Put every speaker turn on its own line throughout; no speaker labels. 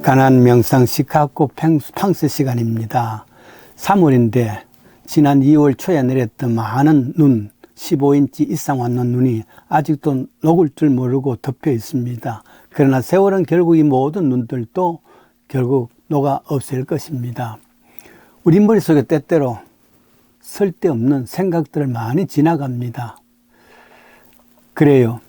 가난 명상 시카고 팡스 시간입니다. 3월인데 지난 2월 초에 내렸던 많은 눈, 15인치 이상 왔는 눈이 아직도 녹을 줄 모르고 덮여 있습니다. 그러나 세월은 결국 이 모든 눈들도 결국 녹아 없앨 것입니다. 우리 머릿속에 때때로 쓸데없는 생각들을 많이 지나갑니다. 그래요.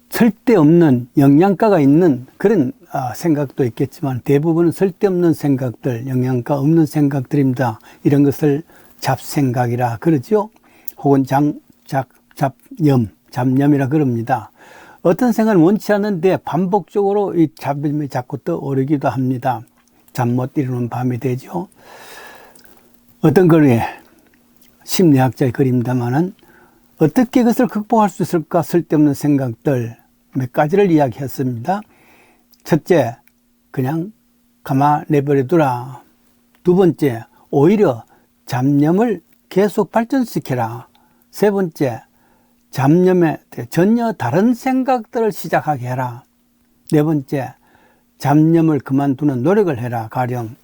쓸데없는 영양가가 있는 그런 생각도 있겠지만 대부분은 쓸데없는 생각들, 영양가 없는 생각들입니다. 이런 것을 잡생각이라 그러죠. 혹은 잡념이라 그럽니다. 어떤 생각을 원치 않는데 반복적으로 이 잡념이 자꾸 떠오르기도 합니다. 잠 못 이루는 밤이 되죠. 어떤 글에 심리학자의 글입니다만은 어떻게 그것을 극복할 수 있을까? 쓸데없는 생각들 몇 가지를 이야기했습니다. 첫째, 그냥 가만 내버려두라. 두 번째, 오히려 잡념을 계속 발전시켜라. 세 번째, 잡념에 전혀 다른 생각들을 시작하게 해라. 네 번째, 잡념을 그만두는 노력을 해라. 가령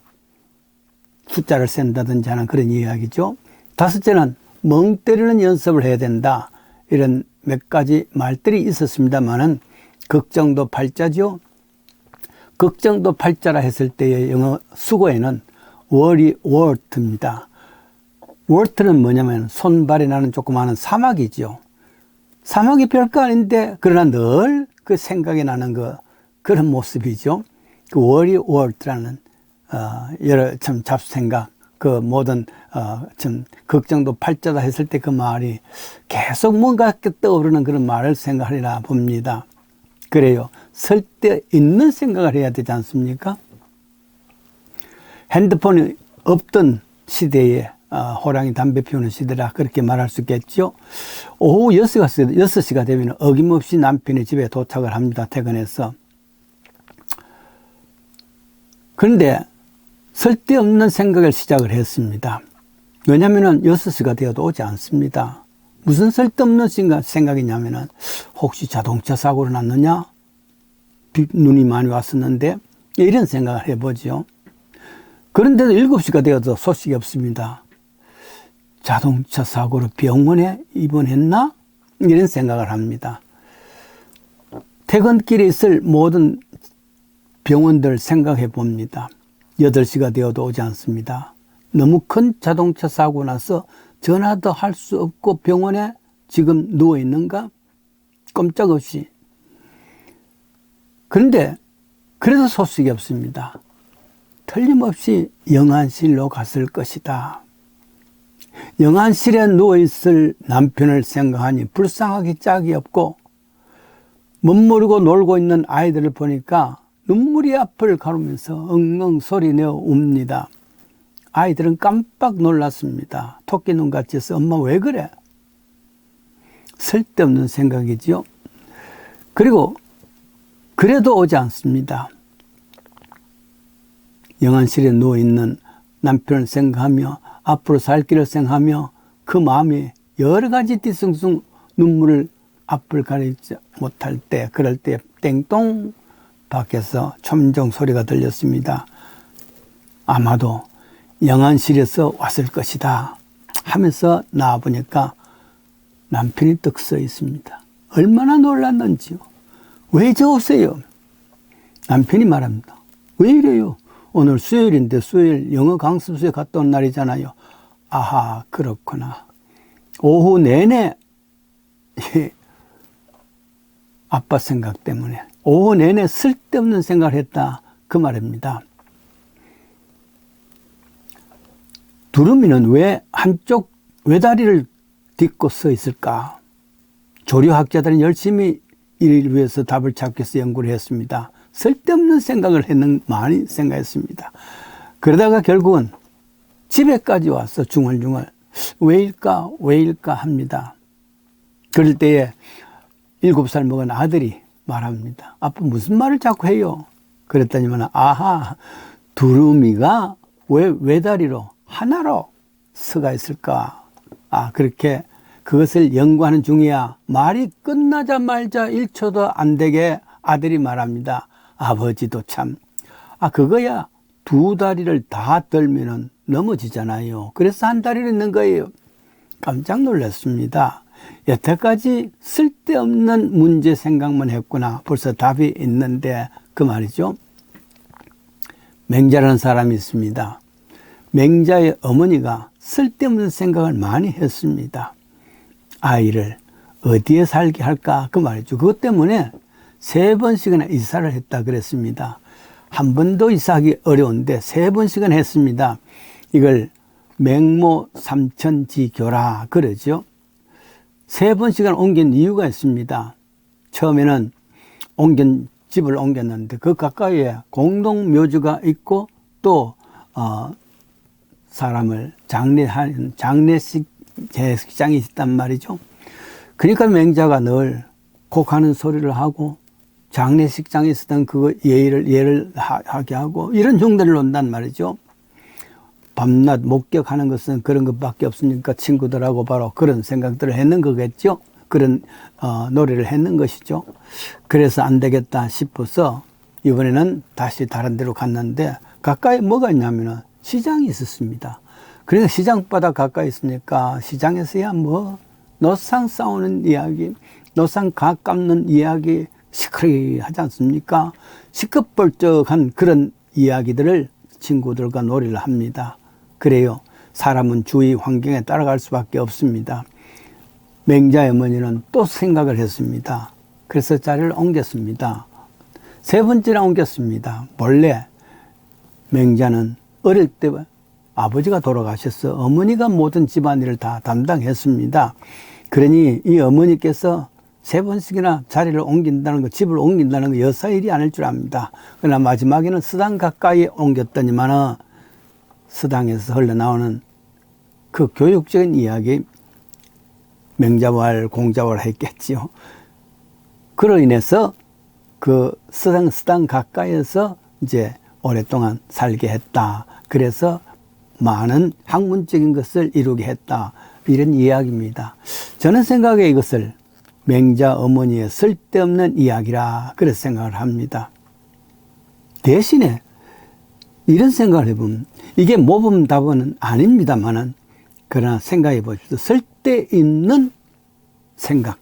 숫자를 센다든지 하는 그런 이야기죠. 다섯째는 멍 때리는 연습을 해야 된다. 이런 몇 가지 말들이 있었습니다만은 걱정도 팔자죠. 걱정도 팔자라 했을 때의 영어 수거에는 worry wart입니다. wart는 뭐냐면 손발이 나는 조그마한 사막이죠. 사막이 별거 아닌데 그러나 늘 그 생각이 나는 그런 모습이죠. 그 worry wart라는 여러 참 잡생각, 그 모든 참 걱정도 팔자다 했을 때 그 말이 계속 뭔가 떠오르는 그런 말을 생각하리라 봅니다. 그래요. 쓸데있는 생각을 해야 되지 않습니까? 핸드폰이 없던 시대에 호랑이 담배 피우는 시대라 그렇게 말할 수 있겠죠. 오후 6시가 되면 어김없이 남편이 집에 도착을 합니다. 퇴근해서. 그런데 쓸데없는 생각을 시작을 했습니다. 왜냐하면 6시가 되어도 오지 않습니다. 무슨 쓸데없는 생각이냐면은 혹시 자동차 사고로 났느냐? 눈이 많이 왔었는데 이런 생각을 해보죠. 그런데도 7시가 되어도 소식이 없습니다. 자동차 사고로 병원에 입원했나? 이런 생각을 합니다. 퇴근길에 있을 모든 병원들 생각해 봅니다. 8시가 되어도 오지 않습니다. 너무 큰 자동차 사고 나서 전화도 할 수 없고 병원에 지금 누워 있는가? 꼼짝없이. 그런데 그래도 소식이 없습니다. 틀림없이 영안실로 갔을 것이다. 영안실에 누워있을 남편을 생각하니 불쌍하기 짝이 없고 멋모르고 놀고 있는 아이들을 보니까 눈물이 앞을 가르면서 엉엉 소리내어 웁니다. 아이들은 깜빡 놀랐습니다. 토끼 눈같이 해서 엄마 왜 그래? 쓸데없는 생각이지요. 그리고 그래도 오지 않습니다. 영안실에 누워있는 남편을 생각하며 앞으로 살 길을 생각하며 그 마음이 여러 가지 뒤숭숭 눈물을 앞을 가리지 못할 때 그럴 때 땡똥 밖에서 첨정 소리가 들렸습니다. 아마도 영안실에서 왔을 것이다 하면서 나와보니까 남편이 떡 서 있습니다. 얼마나 놀랐는지요. 왜 저 오세요? 남편이 말합니다. 왜 이래요? 오늘 수요일인데 수요일 영어 강습소에 갔다 온 날이잖아요. 아하, 그렇구나. 오후 내내 아빠 생각 때문에 오후 내내 쓸데없는 생각을 했다. 그 말입니다. 두루미는 왜 한쪽 외다리를 딛고 서 있을까? 조류학자들은 열심히 이를 위해서 답을 찾기 위해서 연구를 했습니다. 쓸데없는 생각을 많이 생각했습니다. 그러다가 결국은 집에까지 와서 중얼중얼 왜일까 합니다. 그럴 때에 7살 먹은 아들이 말합니다. 아빠 무슨 말을 자꾸 해요? 그랬더니만 아하, 두루미가 왜 외다리로 하나로 서가 있을까? 그렇게 그것을 연구하는 중이야. 말이 끝나자마자 1초도 안 되게 아들이 말합니다. 아버지도 참, 그거야 두 다리를 다 들면은 넘어지잖아요. 그래서 한 다리를 있는 거예요. 깜짝 놀랐습니다. 여태까지 쓸데없는 문제 생각만 했구나. 벌써 답이 있는데 그 말이죠. 맹자라는 사람이 있습니다. 맹자의 어머니가 쓸데없는 생각을 많이 했습니다. 아이를 어디에 살게 할까 그 말이죠. 그것 때문에 3번씩이나 이사를 했다 그랬습니다. 한 번도 이사하기 어려운데 3번씩은 했습니다. 이걸 맹모 삼천지교라 그러죠. 3번씩은 옮긴 이유가 있습니다. 처음에는 집을 옮겼는데 그 가까이에 공동묘지가 있고 또 사람을 장례하는 장례식장이 있단 말이죠. 그러니까 맹자가 늘 곡하는 소리를 하고 장례식장에 있었던 그거 예를 하게 하고 이런 흉내를 논단 말이죠. 밤낮 목격하는 것은 그런 것밖에 없으니까 친구들하고 바로 그런 생각들을 했는 거겠죠. 그런 노래를 했는 것이죠. 그래서 안 되겠다 싶어서 이번에는 다시 다른 데로 갔는데 가까이 뭐가 있냐면은 시장이 있었습니다. 그러니까 시장바다 가까이 있으니까 시장에서야 뭐 노상 싸우는 이야기, 노상 각 깎는 이야기 시끄러하지 않습니까? 시끌벌쩍한 그런 이야기들을 친구들과 놀이를 합니다. 그래요. 사람은 주위 환경에 따라갈 수밖에 없습니다. 맹자의 어머니는 또 생각을 했습니다. 그래서 자리를 옮겼습니다. 3번째나 옮겼습니다. 원래 맹자는 어릴 때 아버지가 돌아가셔서 어머니가 모든 집안일을 다 담당했습니다. 그러니 이 어머니께서 3번씩이나 자리를 옮긴다는 거, 집을 옮긴다는 거 여사 일이 아닐 줄 압니다. 그러나 마지막에는 서당 가까이 옮겼더니만 서당에서 흘러나오는 그 교육적인 이야기, 맹자왈, 공자왈 했겠지요. 그로 인해서 그 서당 가까이에서 이제 오랫동안 살게 했다. 그래서 많은 학문적인 것을 이루게 했다. 이런 이야기입니다. 저는 생각에 이것을 맹자 어머니의 쓸데없는 이야기라 그래서 생각을 합니다. 대신에 이런 생각을 해보면 이게 모범답은 아닙니다만은 그러나 생각해 보십시오. 쓸데있는 생각.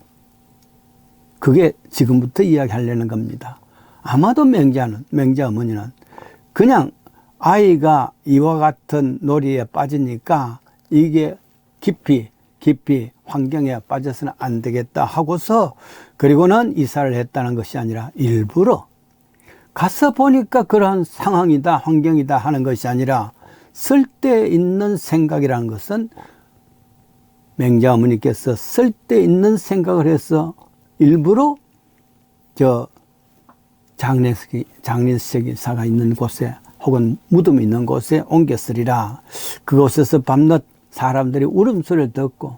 그게 지금부터 이야기하려는 겁니다. 아마도 맹자 어머니는 그냥 아이가 이와 같은 놀이에 빠지니까 이게 깊이 환경에 빠져서는 안 되겠다 하고서 그리고는 이사를 했다는 것이 아니라 일부러 가서 보니까 그러한 상황이다, 환경이다 하는 것이 아니라 쓸데있는 생각이라는 것은 맹자 어머니께서 쓸데있는 생각을 해서 일부러 장례식사가 있는 곳에 혹은 무덤이 있는 곳에 옮겼으리라. 그곳에서 밤낮 사람들이 울음소리를 듣고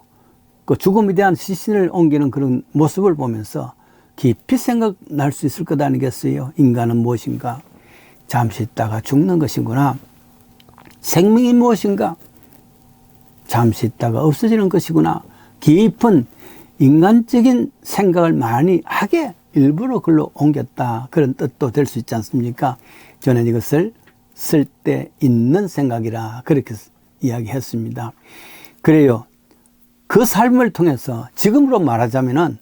그 죽음에 대한 시신을 옮기는 그런 모습을 보면서 깊이 생각날 수 있을 것 아니겠어요? 인간은 무엇인가? 잠시 있다가 죽는 것이구나. 생명이 무엇인가? 잠시 있다가 없어지는 것이구나. 깊은 인간적인 생각을 많이 하게 일부러 글로 옮겼다. 그런 뜻도 될 수 있지 않습니까? 저는 이것을 쓸데있는 생각이라 그렇게 이야기했습니다. 그래요. 그 삶을 통해서 지금으로 말하자면은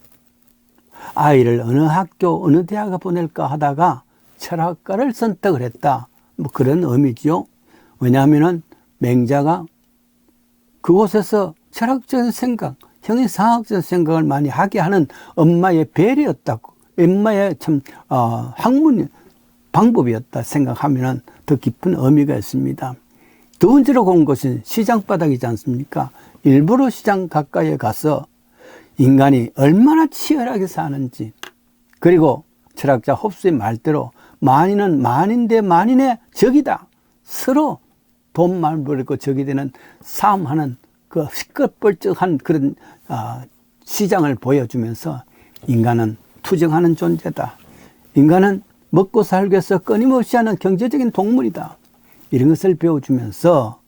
아이를 어느 학교, 어느 대학에 보낼까 하다가 철학과를 선택을 했다. 뭐 그런 의미죠. 왜냐하면은 맹자가 그곳에서 철학적인 생각, 형이상학적인 생각을 많이 하게 하는 엄마의 배려였다고, 엄마의 참 학문 방법이었다 생각하면은 더 깊은 의미가 있습니다. 두 번째로 본 것은 시장바닥이지 않습니까? 일부러 시장 가까이에 가서 인간이 얼마나 치열하게 사는지, 그리고 철학자 홉스의 말대로 만인은 만인 대 만인의 적이다. 서로 돈만 벌고 적이 되는 싸움하는 그 시끌벌쩍한 그런 시장을 보여주면서 인간은 투쟁하는 존재다. 인간은 먹고 살기 위해서 끊임없이 하는 경제적인 동물이다. 이런 것을 배워주면서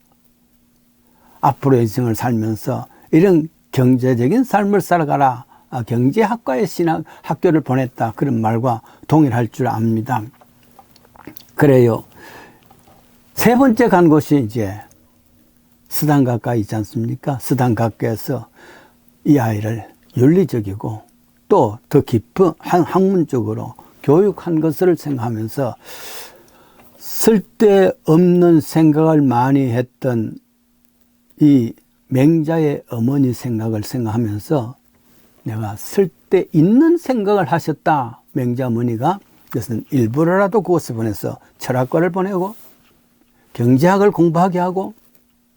앞으로 인생을 살면서 이런 경제적인 삶을 살아가라. 경제학과의 학교를 보냈다. 그런 말과 동일할 줄 압니다. 그래요. 세 번째 간 곳이 이제 스단각가 있지 않습니까? 스단각가에서 이 아이를 윤리적이고 또 더 깊은 학문적으로 교육한 것을 생각하면서 쓸데없는 생각을 많이 했던 이 맹자의 어머니 생각을 생각하면서 내가 쓸데있는 생각을 하셨다. 맹자 어머니가. 그것은 일부러라도 그곳에 보내서 철학과를 보내고 경제학을 공부하게 하고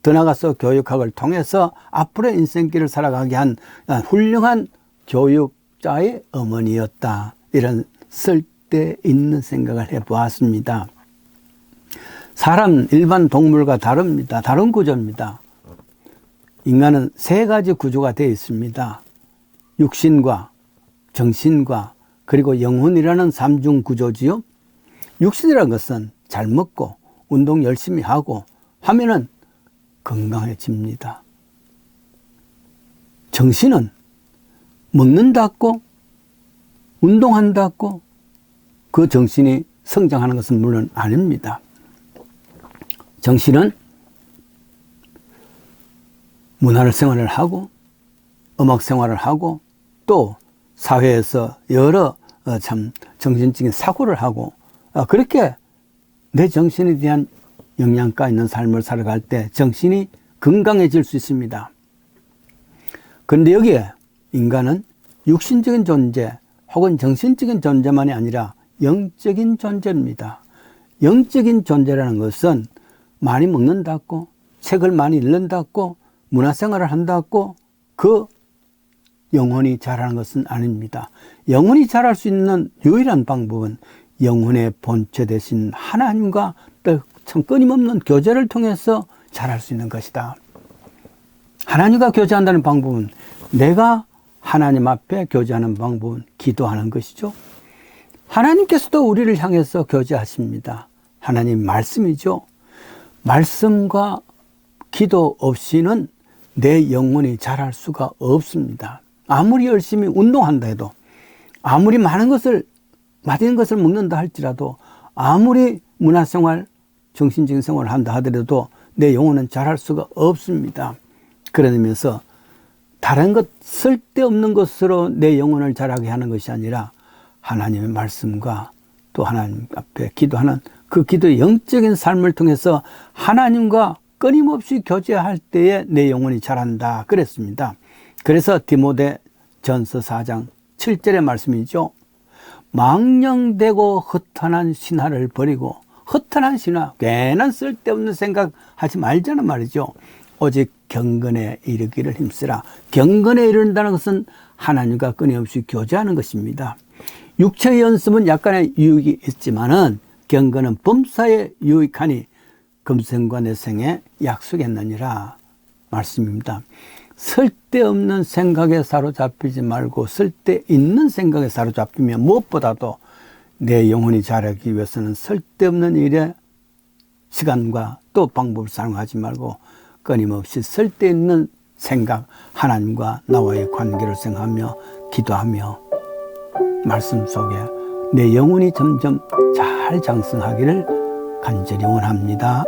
더 나아가서 교육학을 통해서 앞으로의 인생길을 살아가게 한 훌륭한 교육자의 어머니였다. 이런 쓸데있는 생각을 해보았습니다. 사람, 일반 동물과 다릅니다. 다른 구조입니다. 인간은 세 가지 구조가 되어 있습니다. 육신과 정신과 그리고 영혼이라는 삼중 구조지요. 육신이라는 것은 잘 먹고 운동 열심히 하고 하면은 건강해집니다. 정신은 먹는다고 운동한다고 그 정신이 성장하는 것은 물론 아닙니다. 정신은 문화 생활을 하고 음악 생활을 하고 또 사회에서 여러 참 정신적인 사고를 하고 그렇게 내 정신에 대한 영양가 있는 삶을 살아갈 때 정신이 건강해질 수 있습니다. 그런데 여기에 인간은 육신적인 존재 혹은 정신적인 존재만이 아니라 영적인 존재입니다. 영적인 존재라는 것은 많이 먹는다고 책을 많이 읽는다고 문화생활을 한다고 그 영혼이 자라는 것은 아닙니다. 영혼이 자랄 수 있는 유일한 방법은 영혼의 본체 대신 하나님과 참 끊임없는 교제를 통해서 자랄 수 있는 것이다. 하나님과 교제한다는 방법은 내가 하나님 앞에 교제하는 방법은 기도하는 것이죠. 하나님께서도 우리를 향해서 교제하십니다. 하나님 말씀이죠. 말씀과 기도 없이는 내 영혼이 자랄 수가 없습니다. 아무리 열심히 운동한다 해도 아무리 많은 것을 맛있는 것을 먹는다 할지라도 아무리 문화생활 정신적인 생활을 한다 하더라도 내 영혼은 자랄 수가 없습니다. 그러면서 다른 것 쓸데없는 것으로 내 영혼을 자라게 하는 것이 아니라 하나님의 말씀과 또 하나님 앞에 기도하는 그 기도의 영적인 삶을 통해서 하나님과 끊임없이 교제할 때에 내 영혼이 자란다 그랬습니다. 그래서 디모데 전서 4장 7절의 말씀이죠. 망령되고 허탄한 신화를 버리고 허탄한 신화, 괜한 쓸데없는 생각하지 말자는 말이죠. 오직 경건에 이르기를 힘쓰라. 경건에 이른다는 것은 하나님과 끊임없이 교제하는 것입니다. 육체의 연습은 약간의 유익이 있지만은 경건은 범사에 유익하니 금생과 내생에 약속했느니라 말씀입니다. 쓸데없는 생각에 사로잡히지 말고 쓸데있는 생각에 사로잡히면 무엇보다도 내 영혼이 자라기 위해서는 쓸데없는 일에 시간과 또 방법을 사용하지 말고 끊임없이 쓸데있는 생각, 하나님과 나와의 관계를 생각하며 기도하며 말씀 속에 내 영혼이 점점 잘 장성하기를 간절히 원합니다.